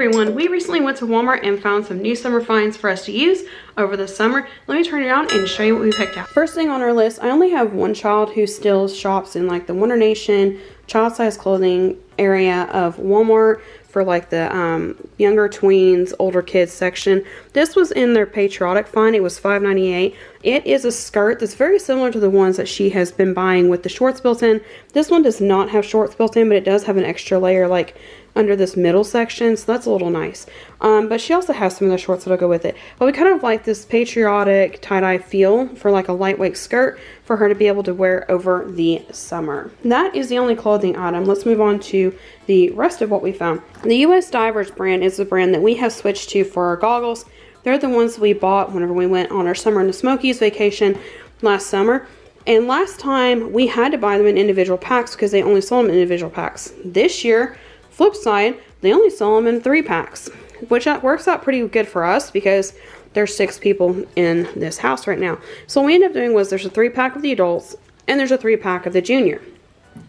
everyone, we recently went to Walmart and found some new summer finds for us to use over the summer. Let me turn it on and show you what we picked out. First thing on our list, I only have one child who still shops in like the Wonder Nation child size clothing area of Walmart for like the younger tweens, older kids section. This was in their Patriotic find. It was $5.98. It is a skirt that's very similar to the ones that she has been buying with the shorts built in. This one does not have shorts built in, but it does have an extra layer like under this middle section, so that's a little nice. But she also has some of the shorts that'll go with it. But we kind of like this patriotic tie-dye feel for like a lightweight skirt for her to be able to wear over the summer. That is the only clothing item. Let's move on to the rest of what we found. The US Divers brand is the brand that we have switched to for our goggles. They're the ones we bought whenever we went on our summer in the Smokies vacation last summer. And last time we had to buy them in individual packs because they only sold them in individual packs. This year, flip side, they only sell them in 3-packs, which works out pretty good for us because there's 6 people in this house right now. So what we ended up doing was there's a 3-pack of the adults and there's a 3-pack of the junior.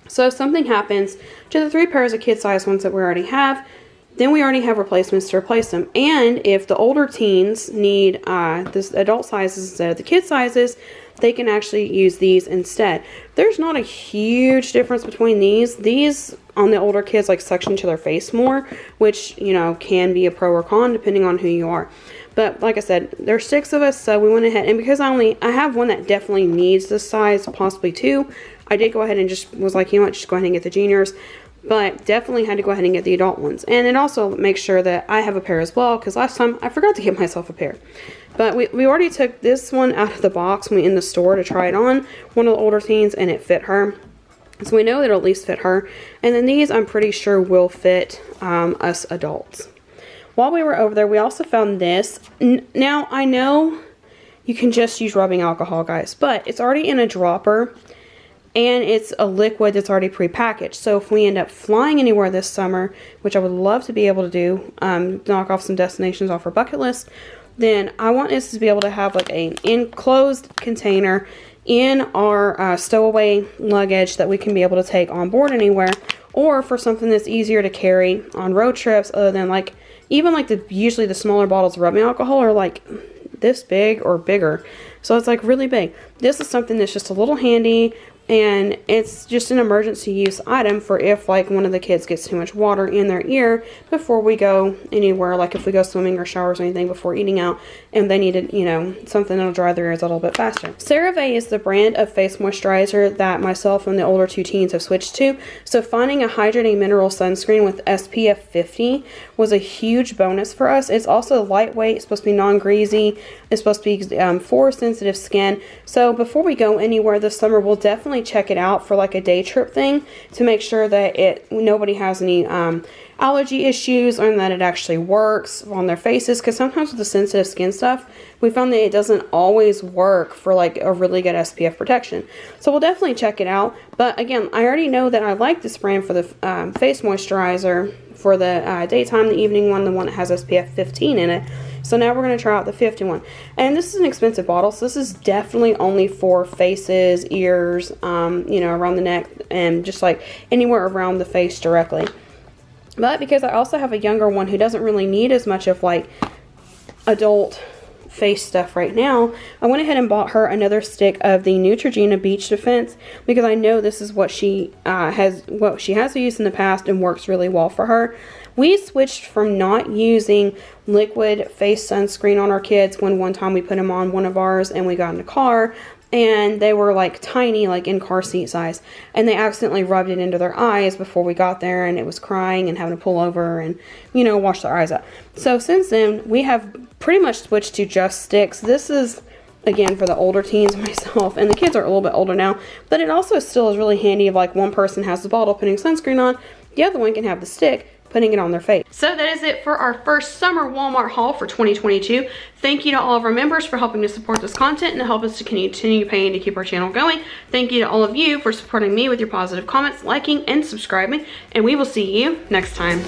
So if something happens to the 3 pairs of kid size ones that we already have, then we already have replacements to replace them. And if the older teens need this adult sizes instead of the kid sizes, they can actually use these instead. There's not a huge difference between these. These on the older kids like suction to their face more, which, you know, can be a pro or con depending on who you are. But like I said, there's 6 of us, so we went ahead, and because I have one that definitely needs this size, possibly 2, I did go ahead and just was like, you know what, just go ahead and get the juniors. But definitely had to go ahead and get the adult ones. And it also makes sure that I have a pair as well, because last time I forgot to get myself a pair. But we already took this one out of the box when we in the store to try it on one of the older teens, and it fit her. So we know it'll at least fit her. And then these I'm pretty sure will fit us adults. While we were over there, we also found this. Now I know you can just use rubbing alcohol, guys, but it's already in a dropper. And it's a liquid that's already pre-packaged. So if we end up flying anywhere this summer, which I would love to be able to do, knock off some destinations off our bucket list, then I want us to be able to have like an enclosed container in our stowaway luggage that we can be able to take on board anywhere, or for something that's easier to carry on road trips, other than like, even like usually the smaller bottles of rubbing alcohol are like this big or bigger. So it's like really big. This is something that's just a little handy. And it's just an emergency use item for if like one of the kids gets too much water in their ear before we go anywhere, like if we go swimming or showers or anything before eating out, and they needed, you know, something that'll dry their ears a little bit faster. CeraVe is the brand of face moisturizer that myself and the older 2 teens have switched to. So finding a hydrating mineral sunscreen with SPF 50 was a huge bonus for us. It's also lightweight, it's supposed to be non-greasy, it's supposed to be for sensitive skin. So before we go anywhere this summer, we'll definitely check it out for like a day trip thing to make sure that nobody has any allergy issues, or that it actually works on their faces, because sometimes with the sensitive skin stuff we found that it doesn't always work for like a really good SPF protection. So we'll definitely check it out. But again, I already know that I like this brand for the face moisturizer for the daytime, the evening one, the one that has SPF 15 in it. So now we're going to try out the 50 one. And this is an expensive bottle, so this is definitely only for faces, ears, you know, around the neck, and just like anywhere around the face directly. But because I also have a younger one who doesn't really need as much of like adult face stuff right now, I went ahead and bought her another stick of the Neutrogena Beach Defense, because I know this is what she has used in the past and works really well for her. We switched from not using liquid face sunscreen on our kids when one time we put them on one of ours and we got in a car, and they were like tiny, like in car seat size, and they accidentally rubbed it into their eyes before we got there, and it was crying and having to pull over and, you know, wash their eyes out. So since then we have pretty much switched to just sticks. This is again for the older teens, myself, and the kids are a little bit older now, but it also still is really handy if like one person has the bottle putting sunscreen on, the other one can have the stick putting it on their face. So that is it for our first summer Walmart haul for 2022. Thank you to all of our members for helping to support this content and to help us to continue paying to keep our channel going. Thank you to all of you for supporting me with your positive comments, liking, and subscribing, and we will see you next time.